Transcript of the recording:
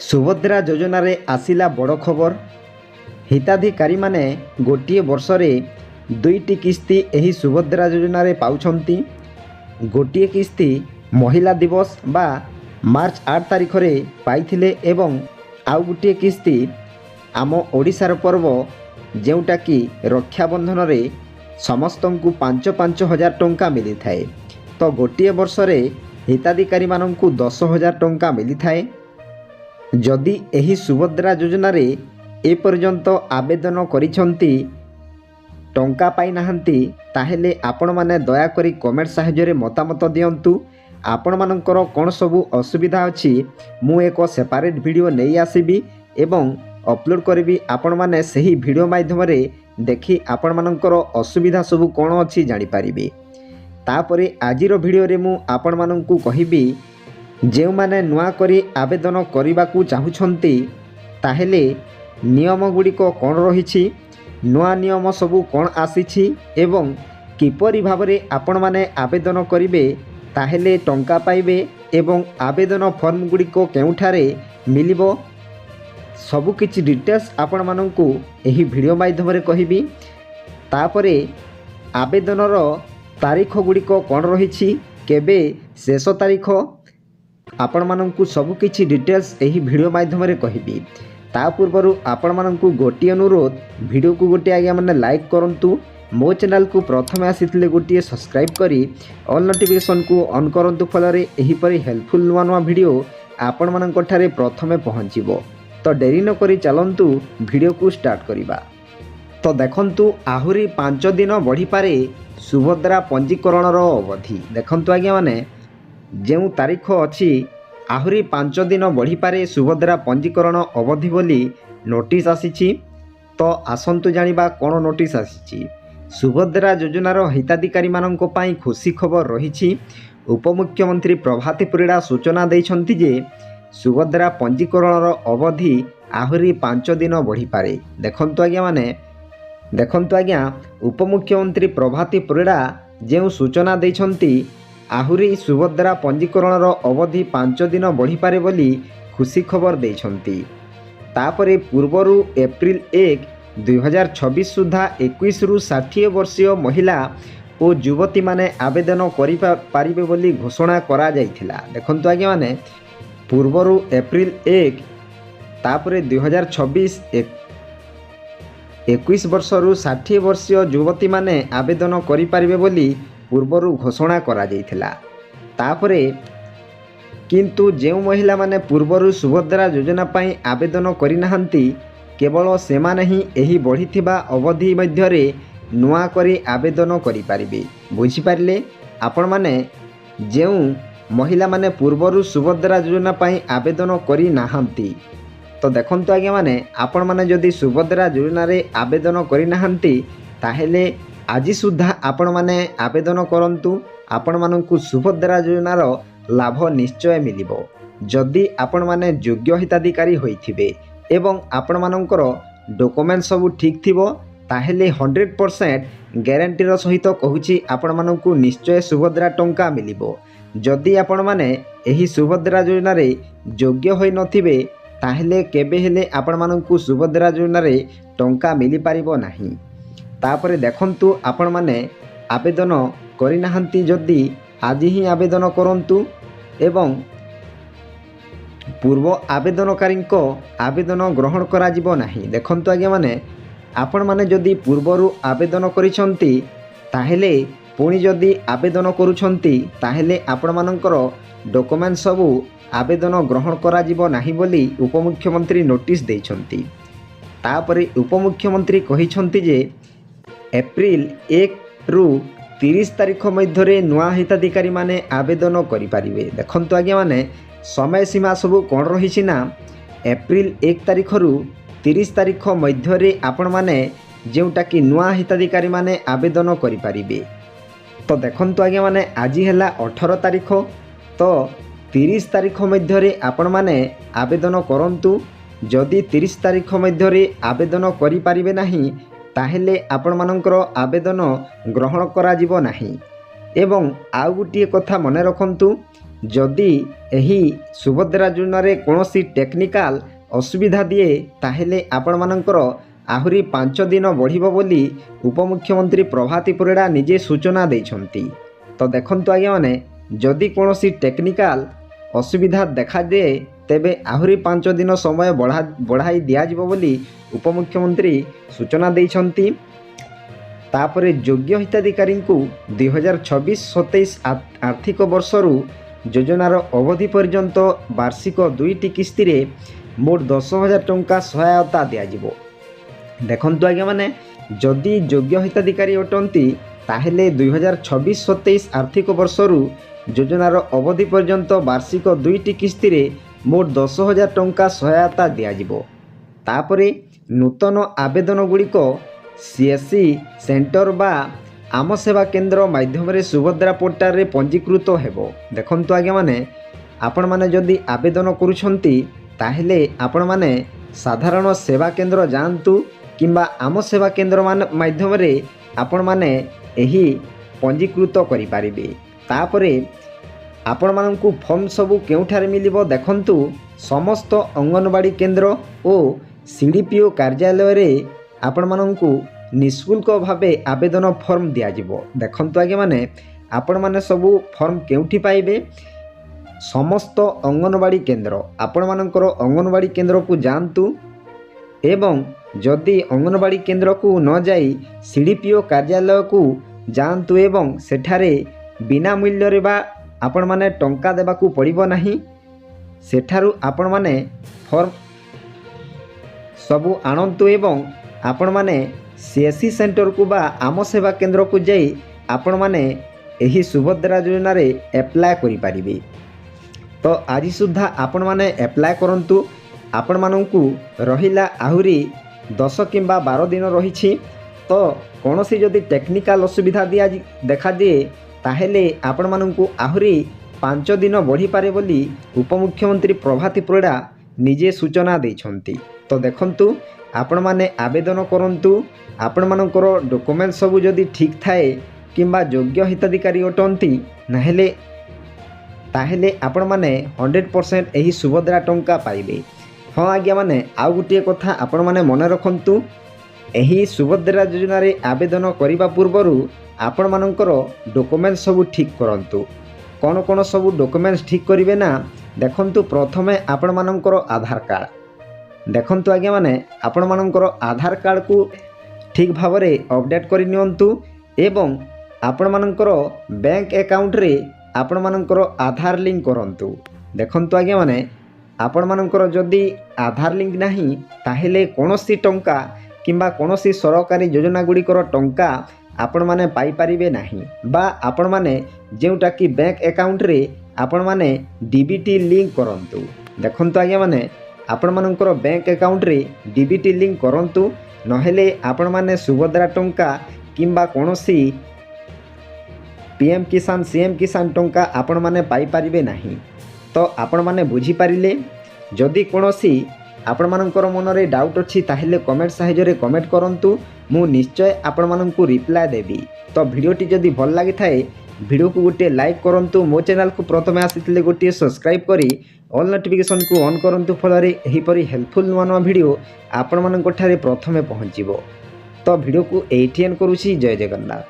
ସୁଭଦ୍ରା ଯୋଜନାରେ ଆସିଲା ବଡ଼ ଖବର। ହିତାଧିକାରୀମାନେ ଗୋଟିଏ ବର୍ଷରେ 2ଟି କିସ୍ତି ଏହି ସୁଭଦ୍ରା ଯୋଜନାରେ ପାଉଛନ୍ତି। ଗୋଟିଏ କିସ୍ତି ମହିଳା ଦିବସ ବା ମାର୍ଚ୍ଚ 8 ତାରିଖରେ ପାଇଥିଲେ ଏବଂ ଆଉ ଗୋଟିଏ କିସ୍ତି ଆମ ଓଡ଼ିଶାର ପର୍ବ ଯେଉଁଟାକି ରକ୍ଷାବନ୍ଧନରେ ସମସ୍ତଙ୍କୁ 5,5 ହଜାର ଟଙ୍କା ମିଳିଥାଏ। ତ ଗୋଟିଏ ବର୍ଷରେ ହିତାଧିକାରୀମାନଙ୍କୁ 10,000 ଟଙ୍କା ମିଳିଥାଏ। ଯଦି ଏହି ସୁଭଦ୍ରା ଯୋଜନାରେ ଏପର୍ଯ୍ୟନ୍ତ ଆବେଦନ କରିଛନ୍ତି ଟଙ୍କା ପାଇନାହାନ୍ତି, ତାହେଲେ ଆପଣମାନେ ଦୟାକରି କମେଣ୍ଟ ସାହାଯ୍ୟରେ ମତାମତ ଦିଅନ୍ତୁ। ଆପଣମାନଙ୍କର କ'ଣ ସବୁ ଅସୁବିଧା ଅଛି ମୁଁ ଏକ ସେପାରେଟ୍ ଭିଡ଼ିଓ ନେଇ ଆସିବି ଏବଂ ଅପଲୋଡ଼ କରିବି। ଆପଣମାନେ ସେହି ଭିଡ଼ିଓ ମାଧ୍ୟମରେ ଦେଖି ଆପଣମାନଙ୍କର ଅସୁବିଧା ସବୁ କ'ଣ ଅଛି ଜାଣିପାରିବେ। ତାପରେ ଆଜିର ଭିଡ଼ିଓରେ ମୁଁ ଆପଣମାନଙ୍କୁ କହିବି, ଯେଉଁମାନେ ନୂଆ କରି ଆବେଦନ କରିବାକୁ ଚାହୁଁଛନ୍ତି ତାହେଲେ ନିୟମ ଗୁଡ଼ିକ କ'ଣ ରହିଛି, ନୂଆ ନିୟମ ସବୁ କ'ଣ ଆସିଛି ଏବଂ କିପରି ଭାବରେ ଆପଣମାନେ ଆବେଦନ କରିବେ ତାହେଲେ ଟଙ୍କା ପାଇବେ ଏବଂ ଆବେଦନ ଫର୍ମ ଗୁଡ଼ିକ କେଉଁଠାରେ ମିଳିବ, ସବୁକିଛି ଡିଟେଲ୍ସ ଆପଣମାନଙ୍କୁ ଏହି ଭିଡ଼ିଓ ମାଧ୍ୟମରେ କହିବି। ତାପରେ ଆବେଦନର ତାରିଖ ଗୁଡ଼ିକ କ'ଣ ରହିଛି, କେବେ ଶେଷ ତାରିଖ, ଆପଣମାନଙ୍କୁ ସବୁକିଛି ଡିଟେଲ୍ସ ଏହି ଭିଡ଼ିଓ ମାଧ୍ୟମରେ କହିବି। ତା ପୂର୍ବରୁ ଆପଣମାନଙ୍କୁ ଗୋଟିଏ ଅନୁରୋଧ, ଭିଡ଼ିଓକୁ ଗୋଟିଏ ଆଜ୍ଞା ଲାଇକ୍ କରନ୍ତୁ। ମୋ ଚ୍ୟାନେଲକୁ ପ୍ରଥମେ ଆସିଥିଲେ ଗୋଟିଏ ସବସ୍କ୍ରାଇବ୍ କରି ଅଲ୍ ନୋଟିଫିକେସନ୍କୁ ଅନ୍ କରନ୍ତୁ, ଫଳରେ ଏହିପରି ହେଲ୍ପଫୁଲ୍ ନୂଆ ନୂଆ ଭିଡ଼ିଓ ଆପଣମାନଙ୍କଠାରେ ପ୍ରଥମେ ପହଞ୍ଚିବ। ତ ଡେରି ନ କରି ଚାଲନ୍ତୁ ଭିଡ଼ିଓକୁ ଷ୍ଟାର୍ଟ କରିବା। ତ ଦେଖନ୍ତୁ, ଆହୁରି 5 ଦିନ ବଢ଼ିପାରେ ସୁଭଦ୍ରା ପଞ୍ଜୀକରଣର ଅବଧି। ଦେଖନ୍ତୁ ଆଜ୍ଞାମାନେ, ଯେଉଁ ତାରିଖ ଅଛି ଆହୁରି 5 ଦିନ ବଢ଼ିପାରେ ସୁଭଦ୍ରା ପଞ୍ଜୀକରଣ ଅବଧି ବୋଲି ନୋଟିସ୍ ଆସିଛି। ତ ଆସନ୍ତୁ ଜାଣିବା କ'ଣ ନୋଟିସ୍ ଆସିଛି। ସୁଭଦ୍ରା ଯୋଜନାର ହିତାଧିକାରୀମାନଙ୍କ ପାଇଁ ଖୁସି ଖବର ରହିଛି। ଉପମୁଖ୍ୟମନ୍ତ୍ରୀ ପ୍ରଭାତୀ ପରିଡ଼ା ସୂଚନା ଦେଇଛନ୍ତି ଯେ ସୁଭଦ୍ରା ପଞ୍ଜୀକରଣର ଅବଧି ଆହୁରି 5 ଦିନ ବଢ଼ିପାରେ। ଦେଖନ୍ତୁ ଆଜ୍ଞା, ଉପମୁଖ୍ୟମନ୍ତ୍ରୀ ପ୍ରଭାତୀ ପରିଡ଼ା ଯେଉଁ ସୂଚନା ଦେଇଛନ୍ତି, ଆହୁରି ସୁଭଦ୍ରା ପଞ୍ଜୀକରଣର ଅବଧି 5 ଦିନ ବଢ଼ିପାରେ ବୋଲି ଖୁସି ଖବର ଦେଇଛନ୍ତି। ତାପରେ ପୂର୍ବରୁ ଏପ୍ରିଲ 1, 2026 ସୁଦ୍ଧା 21ରୁ 60 ବର୍ଷୀୟ ମହିଳା ଓ ଯୁବତୀମାନେ ଆବେଦନ କରିପାରିବେ ବୋଲି ଘୋଷଣା କରାଯାଇଥିଲା। ଦେଖନ୍ତୁ ଆଜ୍ଞାମାନେ, ପୂର୍ବରୁ ଏପ୍ରିଲ 1, ତାପରେ 2026 21 ବର୍ଷରୁ 60 ବର୍ଷୀୟ ଯୁବତୀମାନେ ଆବେଦନ କରିପାରିବେ ବୋଲି ପୂର୍ବରୁ ଘୋଷଣା କରାଯାଇଥିଲା। ତାପରେ କିନ୍ତୁ ଯେଉଁ ମହିଳାମାନେ ପୂର୍ବରୁ ସୁଭଦ୍ରା ଯୋଜନା ପାଇଁ ଆବେଦନ କରିନାହାନ୍ତି, କେବଳ ସେମାନେ ହିଁ ଏହି ବଢ଼ିଥିବା ଅବଧି ମଧ୍ୟରେ ନୂଆ କରି ଆବେଦନ କରିପାରିବେ। ବୁଝିପାରିଲେ? ଆପଣମାନେ ଯେଉଁ ମହିଳାମାନେ ପୂର୍ବରୁ ସୁଭଦ୍ରା ଯୋଜନା ପାଇଁ ଆବେଦନ କରିନାହାନ୍ତି, ତ ଦେଖନ୍ତୁ ଆଜ୍ଞାମାନେ, ଆପଣମାନେ ଯଦି ସୁଭଦ୍ରା ଯୋଜନାରେ ଆବେଦନ କରିନାହାନ୍ତି ତାହେଲେ ଆଜି ସୁଦ୍ଧା ଆପଣମାନେ ଆବେଦନ କରନ୍ତୁ। ଆପଣମାନଙ୍କୁ ସୁଭଦ୍ରା ଯୋଜନାର ଲାଭ ନିଶ୍ଚୟ ମିଳିବ। ଯଦି ଆପଣମାନେ ଯୋଗ୍ୟ ହିତାଧିକାରୀ ହୋଇଥିବେ ଏବଂ ଆପଣମାନଙ୍କର ଡକୁମେଣ୍ଟ ସବୁ ଠିକ୍ ଥିବ, ତାହେଲେ 100% ଗ୍ୟାରେଣ୍ଟିର ସହିତ କହୁଛି ଆପଣମାନଙ୍କୁ ନିଶ୍ଚୟ ସୁଭଦ୍ରା ଟଙ୍କା ମିଳିବ। ଯଦି ଆପଣମାନେ ଏହି ସୁଭଦ୍ରା ଯୋଜନାରେ ଯୋଗ୍ୟ ହୋଇନଥିବେ ତାହେଲେ କେବେ ହେଲେ ଆପଣମାନଙ୍କୁ ସୁଭଦ୍ରା ଯୋଜନାରେ ଟଙ୍କା ମିଳିପାରିବ ନାହିଁ। ତାପରେ ଦେଖନ୍ତୁ, ଆପଣମାନେ ଆବେଦନ କରିନାହାନ୍ତି ଯଦି ଆଜି ହିଁ ଆବେଦନ କରନ୍ତୁ ଏବଂ ପୂର୍ବ ଆବେଦନକାରୀଙ୍କ ଆବେଦନ ଗ୍ରହଣ କରାଯିବ ନାହିଁ। ଦେଖନ୍ତୁ ଆଜ୍ଞାମାନେ, ଆପଣମାନେ ଯଦି ପୂର୍ବରୁ ଆବେଦନ କରିଛନ୍ତି ତାହେଲେ ପୁଣି ଯଦି ଆବେଦନ କରୁଛନ୍ତି ତାହେଲେ ଆପଣମାନଙ୍କର ଡକୁମେଣ୍ଟ ସବୁ ଆବେଦନ ଗ୍ରହଣ କରାଯିବ ନାହିଁ ବୋଲି ଉପମୁଖ୍ୟମନ୍ତ୍ରୀ ନୋଟିସ୍ ଦେଇଛନ୍ତି। ତାପରେ ଉପମୁଖ୍ୟମନ୍ତ୍ରୀ କହିଛନ୍ତି ଯେ ଏପ୍ରିଲ 1ରୁ 30 ତାରିଖ ମଧ୍ୟରେ ନୂଆ ହିତାଧିକାରୀମାନେ ଆବେଦନ କରିପାରିବେ। ଦେଖନ୍ତୁ ଆଜ୍ଞାମାନେ, ସମୟ ସୀମା ସବୁ କ'ଣ ରହିଛି ନା, ଏପ୍ରିଲ 1 ତାରିଖରୁ 30 ତାରିଖ ମଧ୍ୟରେ ଆପଣମାନେ ଯେଉଁଟାକି ନୂଆ ହିତାଧିକାରୀମାନେ ଆବେଦନ କରିପାରିବେ। ତ ଦେଖନ୍ତୁ ଆଜ୍ଞାମାନେ, ଆଜି ହେଲା 18 ତାରିଖ, ତ 30 ତାରିଖ ମଧ୍ୟରେ ଆପଣମାନେ ଆବେଦନ କରନ୍ତୁ। ଯଦି 30 ତାରିଖ ମଧ୍ୟରେ ଆବେଦନ କରିପାରିବେ ନାହିଁ ତାହେଲେ ଆପଣମାନଙ୍କର ଆବେଦନ ଗ୍ରହଣ କରାଯିବ ନାହିଁ। ଏବଂ ଆଉ ଗୋଟିଏ କଥା ମନେ ରଖନ୍ତୁ, जदि एही सुभद्रा योजनारे कौनसी टेक्निकाल असुविधा दिए ताहेले आपण मानकर आहुरी 5 दिन बढ़िबो बोली उपमुख्यमंत्री प्रभाती परिड़ा निजे सूचना देइछंती। तो देखंतु आज्ञा माने जदि कौनसी टेक्निकाल असुविधा देखा दे तेबे आहुरी 5 दिन समय बढ़ाई दियाजिबो बोली उपमुख्यमंत्री सूचना देइछंती। तापरे योग्य हिताधिकारी को 2026-27 आर्थिक वर्षरू योजनार अवधि पर्यंत वार्षिक 2टी किस्ती रे मोट 10,000 टंका सहायता दियाजिबो। देखंतु आज्ञा माने जदि योग्य हिताधिकारी अटंती ताहेले 2026-27 आर्थिक वर्षरू योजनार अवधि पर्यंत वार्षिक 2टी किस्ती रे मोट 10,000 टंका सहायता दियाजिबो। तापरे नूतन आवेदन गुड़िक सीएससी सेंटर बा आम सेवा केंद्र माध्यम सुभद्रा पोर्टाल रे पंजीकृत हेबो। देखंतु आज्ञा माने आपण माने जदि आवेदन करूछंती ताहेले आपण माने साधारण सेवा केंद्र जानतु किंबा आम सेवा केंद्र माध्यम रे आपण माने एही पंजीकृत करि पारिबे। तापरे आपण माननकु फॉर्म सबु केउठारे मिलिबो देखंतु समस्त अंगनवाड़ी केंद्र और सीडीपीओ कार्यालय रे आपण माननकु निःशुल्क भावे आवेदन फॉर्म दियाजिबो। देखंतु आगे माने आपण माने सबु फॉर्म केउठी पाइबे समस्त अंगनवाड़ी केंद्र आपण मानकर अंगनवाड़ी केंद्र को जानतु एवं जदि अंगनवाड़ी केंद्र को न जाई सीडीपीओ कार्यालय को जानतु एवं सेठारे बिना मूल्य रे बा आपण माने टंका देबाकू पड़िबो नाही। सेठारु आपण माने फॉर्म सबु आणंतु एवं आपण माने सीएससी सेंटर को बा आम सेवा केंद्र को जाई आपण माने एही सुभद्रा योजना रे एप्लाय करि पारिबे। तो आज सुद्धा आपण माने एप्लाय करंतु। आपण मानंकु रहिला आहुरी 10 किंबा 12 दिन रहिछि। तो कोनोसी जदि टेक्निकल असुविधा दिया देखा दिए ताहेले आपण मानंकु आहुरी 5 दिन बढ़ी पारे बोली उपमुख्यमंत्री प्रभाती परिड़ा निजे सूचना देइछंती। तो देखंतु आपण माने आवेदन करंतु। आपण मानकर डॉक्यूमेंट सब जदि ठीक थाए किंबा योग्य हिताधिकारी अटंती नाहेले ताहेले आपण माने 100% एही सुभद्रा टंका पाइबे। हाँ आज्ञा माने आउ गोटे कथा आपण माने मन रखंतु एही सुभद्रा योजना रे आवेदन करिबा पूर्वरु आपण मानकर डॉक्यूमेंट सब ठीक करंतु। कौन कौन सब डॉक्यूमेंट्स ठीक करिवे ना देखंतु प्रथमे आपण मानकर आधार कार्ड देखंतु आज्ञा माने आपण मानकर आधार कार्ड को ठीक भाव रे अपडेट करि नियंतु एवं आपण मानकर बैंक अकाउंट रे आपण मानकर आधार लिंक करंतु। देखंतु आज्ञा माने आपण मानकर जदि आधार लिंक नाही ताहेले कोनोसी टंका किंबा कोनोसी सरकारी योजना गुड़िकर टंका आपण माने पाई परिबे नाही बा आपण माने जेउटा कि बैंक अकाउंट रे आपण माने डीबीटी लिंक करंतु। देखंतु आज्ञा माने आपण मानकर बैंक अकाउंट रे डीबीटी लिंक करंतु नहेले आपण माने सुभद्रा टंका किंबा कोनोसी पीएम किसान सीएम किसान टंका आपण माने पाई परिबे नाही। तो आपण माने बुझी पारिले जदि कोनोसी आपण मानकर मनरे डाउट अछि ताहेले कमेंट साहाय्य रे कमेंट करंतु मु निश्चय आपण माननकु रिप्लाई देबी। तो वीडियोटी जदि भल लागि थाए वीडियो को गोटे लाइक करंतु। मो चैनल को प्रथमे आसीथिले गोटे सब्सक्राइब करी ऑल नोटिफिकेशन को ऑन करंतु फलरे एही परी हेल्पफुल नवा वीडियो आपण माननक ठारे प्रथमे पहुंचीबो। तो वीडियो को एठी एंड करूछी। जय जगन्नाथ।